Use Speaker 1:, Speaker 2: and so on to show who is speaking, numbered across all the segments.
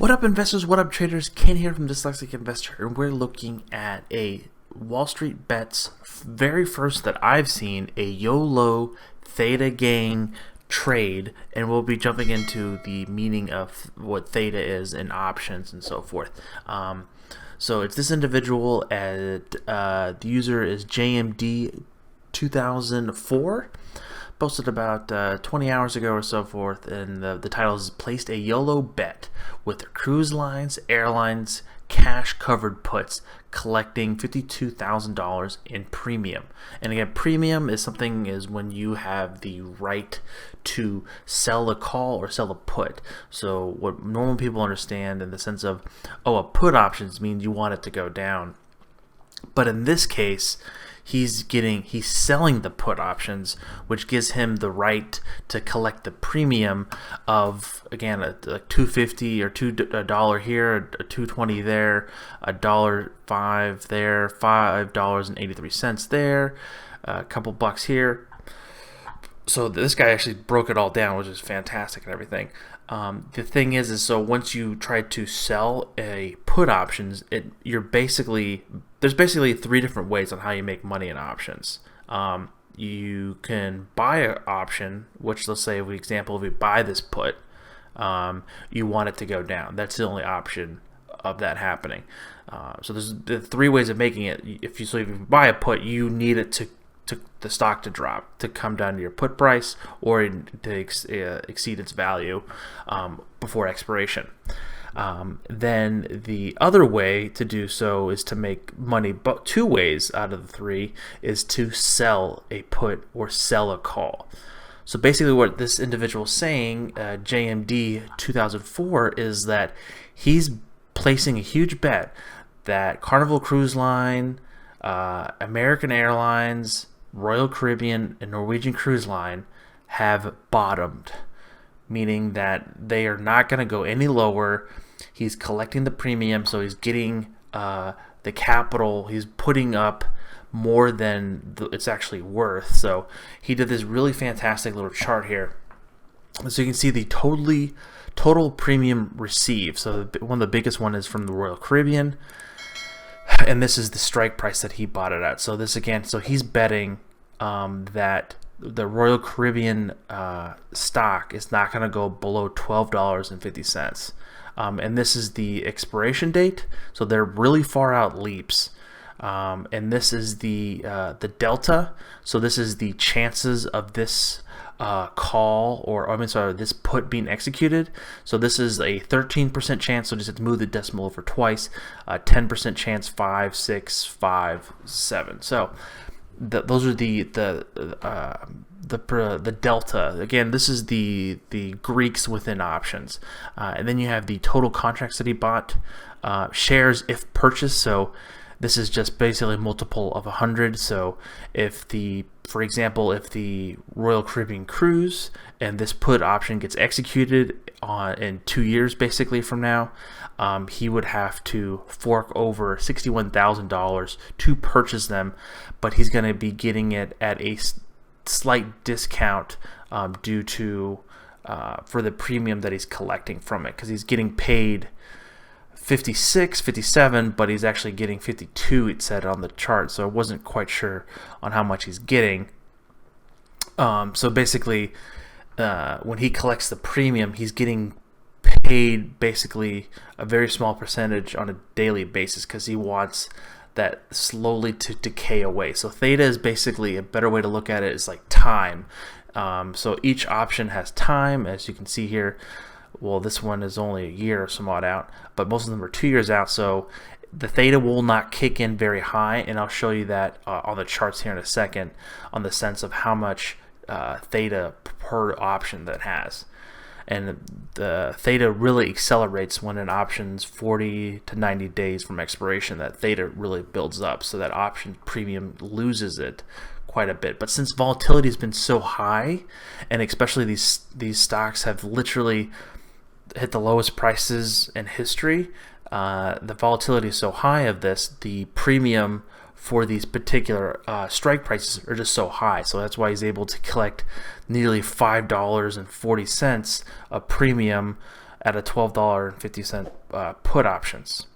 Speaker 1: What up, investors? What up, traders? Ken here from Dyslexic Investor, and we're looking at a Wallstreetbets very first that I've seen, a YOLO Theta gain trade, and we'll be jumping into the meaning of what theta is and options and so forth. So it's this individual, the user is JMD 2004. Posted about 20 hours ago or so forth, and the title is placed a YOLO bet with the cruise lines, airlines, cash covered puts, collecting $52,000 in premium. And again, premium is when you have the right to sell a call or sell a put. So what normal people understand in the sense of, oh, a put options means you want it to go down. But in this case, he's selling the put options, which gives him the right to collect the premium of, again, a $2.50 or $2 here, a $2.20 there, $1.05 there, $5.83 there, a couple bucks here. So this guy actually broke it all down, which is fantastic and everything. The thing is so once you try to sell a put options, there's basically three different ways on how you make money in options. You can buy an option, which, let's say, for example, if we buy this put, you want it to go down. That's the only option of that happening. So there's the three ways of making it. If you buy a put, you need it to the stock to drop, to come down to your put price, or to exceed its value before expiration. Then the other way to do so is to make money, but two ways out of the three is to sell a put or sell a call. So basically what this individual is saying, JMD 2004, is that he's placing a huge bet that Carnival Cruise Line, American Airlines, Royal Caribbean, and Norwegian Cruise Line have bottomed, meaning that they are not going to go any lower. He's collecting the premium, so he's getting the capital. He's putting up more than it's actually worth. So he did this really fantastic little chart here. So you can see the total premium received. So one of the biggest one is from the Royal Caribbean, and this is the strike price that he bought it at. So this again, so he's betting that the Royal Caribbean stock is not going to go below $12.50. And this is the expiration date, so they're really far out leaps. And this is the delta, so this is the chances of this this put being executed. So this is a 13% chance, so just have to move the decimal over twice. 10% chance, 5, 6, 5, 7. So those are the delta. Again, this is the Greeks within options, and then you have the total contracts that he bought, shares if purchased. So this is just basically a multiple of 100. So for example, if the Royal Caribbean cruise and this put option gets executed in 2 years basically from now, he would have to fork over $61,000 to purchase them, but he's going to be getting it at a slight discount due to for the premium that he's collecting from it, because he's getting paid 56, 57, but he's actually getting 52, it said on the chart, so I wasn't quite sure on how much he's getting. So basically, when he collects the premium, he's getting paid basically a very small percentage on a daily basis, because he wants that slowly to decay away. So theta is basically, a better way to look at it is like time. So each option has time, as you can see here. Well, this one is only a year or somewhat out, but most of them are 2 years out. So the theta will not kick in very high, and I'll show you that on the charts here in a second, on the sense of how much theta per option that has. And the theta really accelerates when an option's 40 to 90 days from expiration. That theta really builds up, so that option premium loses it quite a bit. But since volatility has been so high, and especially these stocks have literally hit the lowest prices in history, the volatility is so high of this, the premium for these particular strike prices are just so high. So that's why he's able to collect nearly $5.40 a premium at a $12.50 put options.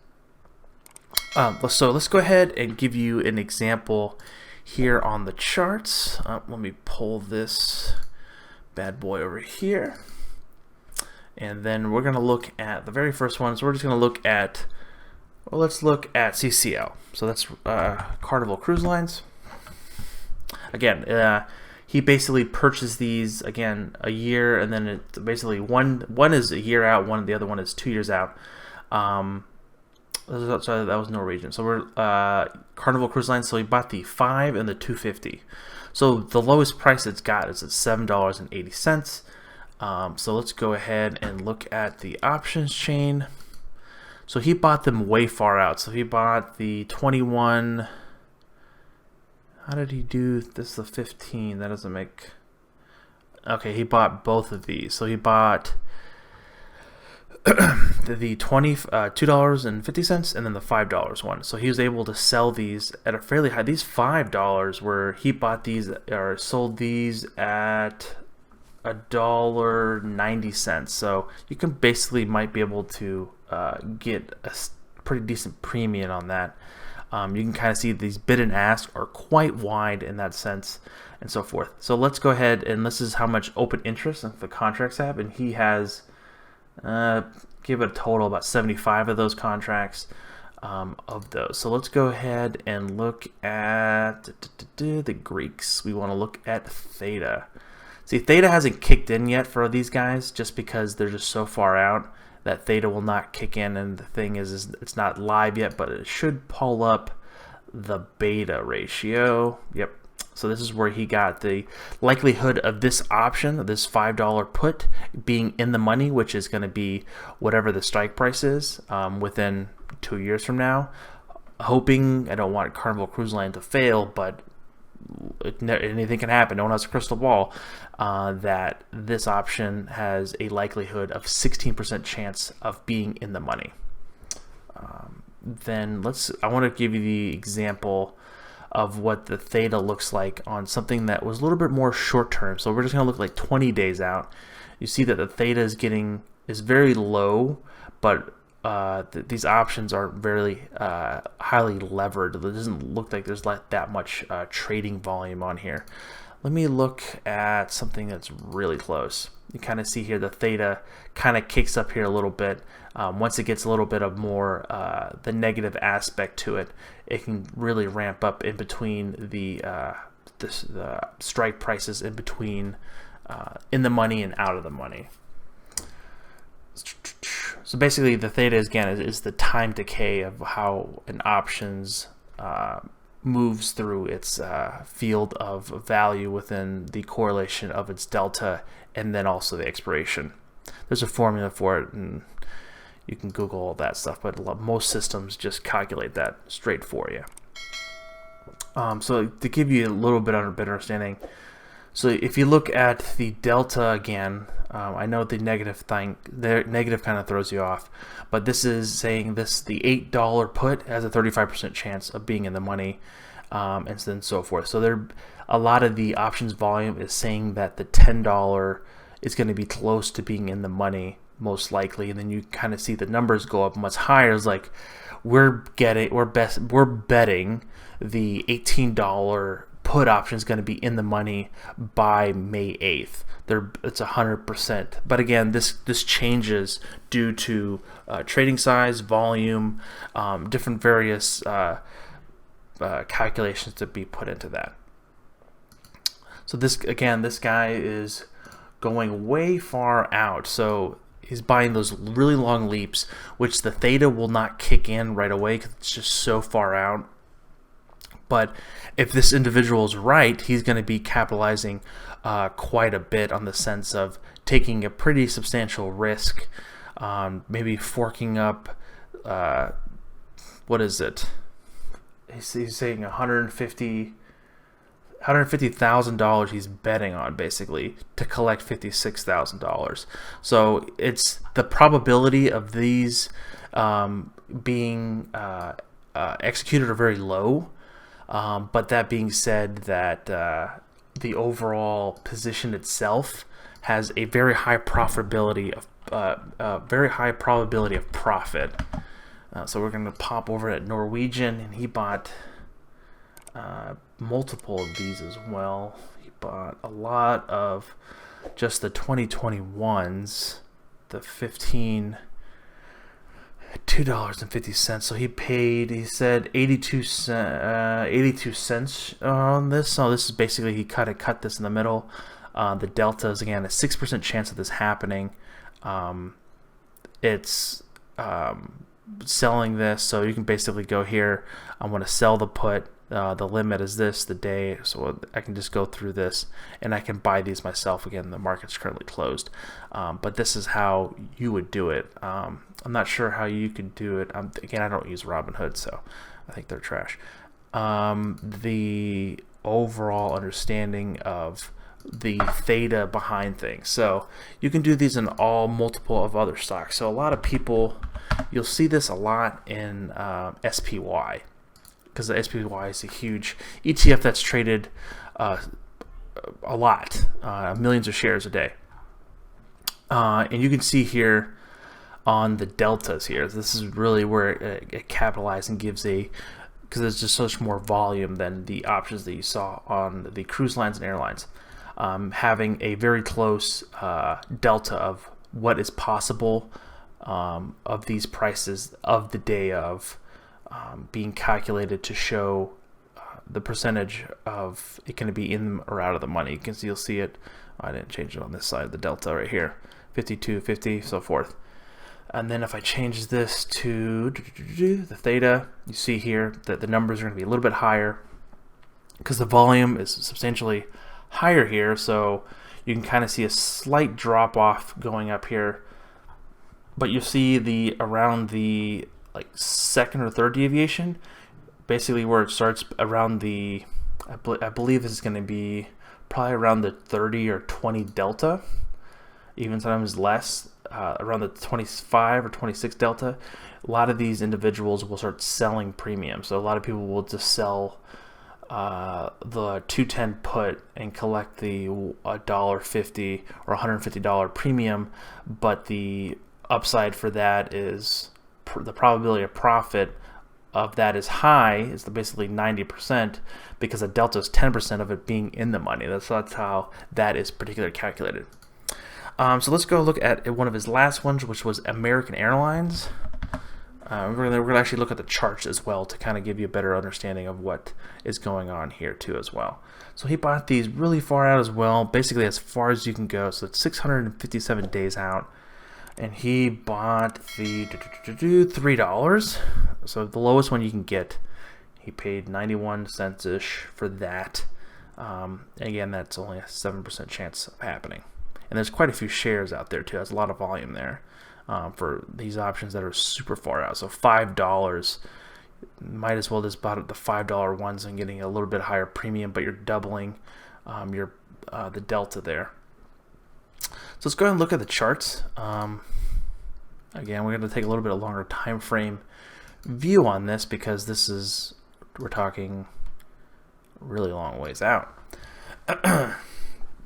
Speaker 1: So let's go ahead and give you an example here on the charts. Let me pull this bad boy over here. And then we're going to look at the very first one. So we're just going to look at, well, let's look at CCL. So that's Carnival Cruise Lines. Again, he basically purchased these, again, a year, and then it's basically one is a year out, the other one is 2 years out. Sorry, that was Norwegian. So we're Carnival Cruise Lines. So he bought the 5 and the 250. So the lowest price it's got is at $7.80. So let's go ahead and look at the options chain. So he bought them way far out. So he bought the 21. How did he do this? The 15. That doesn't make. Okay, he bought both of these. So he bought the $2.50 and then the $5 one. So he was able to sell these at a fairly high. These $5 were, he bought these or sold these at $1.90. So you can basically might be able to get a pretty decent premium on that. You can kind of see these bid and ask are quite wide in that sense, and so forth. So let's go ahead, and this is how much open interest the contracts have, and he has give it a total about 75 of those contracts of those. So let's go ahead and look at the Greeks. We want to look at Theta. See, Theta hasn't kicked in yet for these guys just because they're just so far out that Theta will not kick in, and the thing is it's not live yet, but it should pull up the beta ratio. Yep. So this is where he got the likelihood of this option, this $5 put, being in the money, which is going to be whatever the strike price is within 2 years from now. Hoping, I don't want Carnival Cruise Line to fail, but anything can happen. No one has a crystal ball. That this option has a likelihood of 16% chance of being in the money. Then I want to give you the example of what the Theta looks like on something that was a little bit more short term. So we're just going to look like 20 days out. You see that the Theta is very low, but these options are very highly levered. It doesn't look like there's that much trading volume on here. Let me look at something that's really close. You kind of see here the Theta kind of kicks up here a little bit. Once it gets a little bit of more the negative aspect to it, it can really ramp up in between the strike prices in between in the money and out of the money. So basically, the Theta is the time decay of how an options moves through its field of value within the correlation of its delta and then also the expiration. There's a formula for it, and you can Google all that stuff, but most systems just calculate that straight for you. So to give you a little bit of a better understanding, so if you look at the delta again, I know the negative kind of throws you off, but this is saying the $8 put has a 35% chance of being in the money, and then so forth. So a lot of the options volume is saying that the $10 is going to be close to being in the money most likely, and then you kind of see the numbers go up much higher. It's like we're betting the $18 put option is going to be in the money by May 8th. It's 100%. But again, this changes due to trading size, volume, different various calculations to be put into that. So this guy is going way far out. So he's buying those really long leaps, which the Theta will not kick in right away because it's just so far out. But if this individual is right, he's going to be capitalizing quite a bit on the sense of taking a pretty substantial risk, maybe forking up, what is it? He's saying $150,000 he's betting on basically to collect $56,000. So it's the probability of these being executed are very low. But that being said, that the overall position itself has a very high profitability of very high probability of profit. So we're going to pop over at Norwegian, and he bought multiple of these as well. He bought a lot of just the 2021s, the 15, $2.50. So he paid, he said 82 cents on this. So this is basically, he cut this in the middle. The delta is again a 6% chance of this happening. It's selling this, so you can basically go here. I want to sell the put. The limit is this, the day, so I can just go through this and I can buy these myself. Again, the market's currently closed, but this is how you would do it. I'm not sure how you could do it. Again, I don't use Robinhood, so I think they're trash. The overall understanding of the theta behind things, so you can do these in all multiple of other stocks. So a lot of people, you'll see this a lot in SPY, because the SPY is a huge ETF that's traded a lot, millions of shares a day. And you can see here on the deltas here, this is really where it capitalizes and gives because there's just so much more volume than the options that you saw on the cruise lines and airlines. Having a very close delta of what is possible of these prices of the day of being calculated to show the percentage of it going to be in or out of the money. You can see, you'll see it. I didn't change it on this side, the delta right here, 52, 50, so forth. And then if I change this to the theta, you see here that the numbers are going to be a little bit higher because the volume is substantially higher here. So you can kind of see a slight drop off going up here, but you see around the like second or third deviation, basically where it starts around the, I believe this is going to be probably around the 30 or 20 delta, even sometimes less, around the 25 or 26 delta. A lot of these individuals will start selling premium. So a lot of people will just sell the 210 put and collect the $1.50 or $150 premium, but the upside for that is the probability of profit of that is high, is basically 90%, because the delta is 10% of it being in the money. That's how that is particularly calculated. So let's go look at one of his last ones, which was American Airlines. We're going to actually look at the charts as well to kind of give you a better understanding of what is going on here too as well. So he bought these really far out as well, basically as far as you can go. So it's 657 days out. And he bought the $3. So the lowest one you can get. He paid 91 cents-ish for that. Again, that's only a 7% chance of happening. And there's quite a few shares out there too. There's a lot of volume there for these options that are super far out. So $5, might as well just buy the $5 ones and getting a little bit higher premium, but you're doubling the delta there. So let's go ahead and look at the charts. Again, we're going to take a little bit of longer time frame view on this because we're talking really long ways out.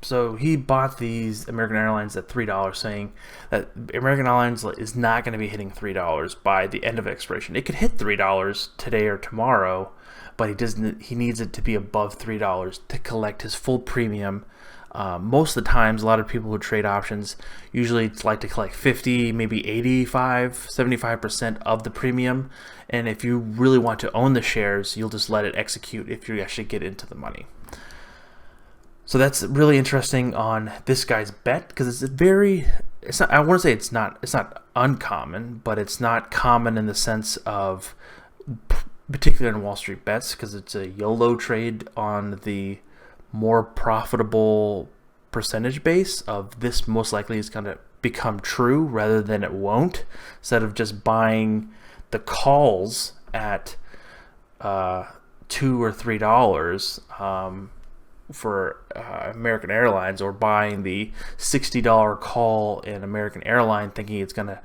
Speaker 1: So he bought these American Airlines at $3, saying that American Airlines is not going to be hitting $3 by the end of expiration. It could hit $3 today or tomorrow, but he needs it to be above $3 to collect his full premium. Most of the times, a lot of people who trade options usually like to collect 50, maybe 85, 75% of the premium. And if you really want to own the shares, you'll just let it execute if you actually get into the money. So that's really interesting on this guy's bet, because it's not, I want to say it's not uncommon, but it's not common in the sense of, particularly in Wallstreetbets, because it's a YOLO trade on the more profitable percentage base of this most likely is going to become true rather than it won't. Instead of just buying the calls at $2 or $3 for American Airlines, or buying the $60 call in American Airline thinking it's going to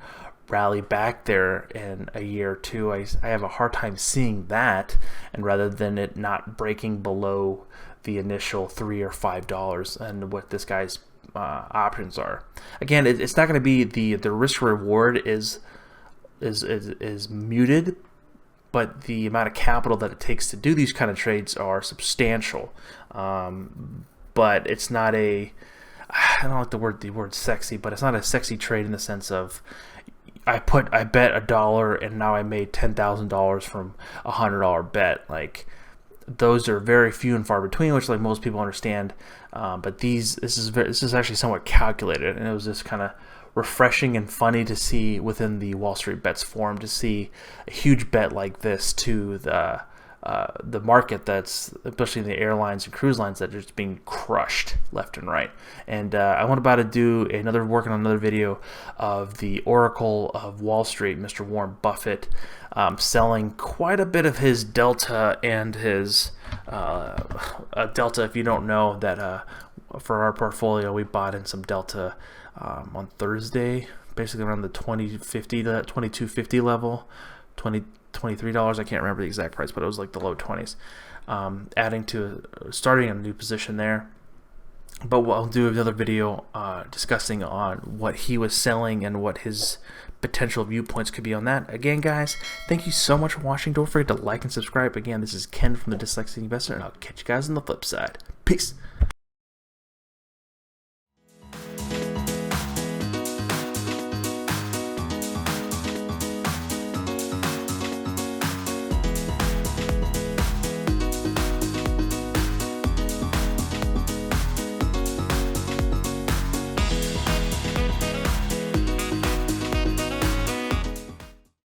Speaker 1: rally back there in a year or two, I have a hard time seeing that, and rather than it not breaking below the initial $3 or $5 and what this guy's options are. Again, it's not going to be the risk reward is muted, but the amount of capital that it takes to do these kind of trades are substantial. But it's not a, I don't like the word sexy, but it's not a sexy trade in the sense of I bet $1 and now I made $10,000 from a $100 bet. Like, those are very few and far between, which like most people understand. But this is actually somewhat calculated, and it was just kind of refreshing and funny to see within the Wall Street Bets forum to see a huge bet like this to the market, that's especially the airlines and cruise lines that are just being crushed left and right. And I'm about to do working on another video of the Oracle of Wall Street, Mr. Warren Buffett, selling quite a bit of his Delta and his Delta. If you don't know that, for our portfolio, we bought in some Delta on Thursday, basically around the $22.50 level, $23. I can't remember the exact price, but it was like the low 20s. Starting a new position there. But I'll do another video discussing on what he was selling and what his potential viewpoints could be on that. Again, guys, thank you so much for watching. Don't forget to like and subscribe. Again, this is Ken from the Dyslexic Investor, and I'll catch you guys on the flip side. Peace.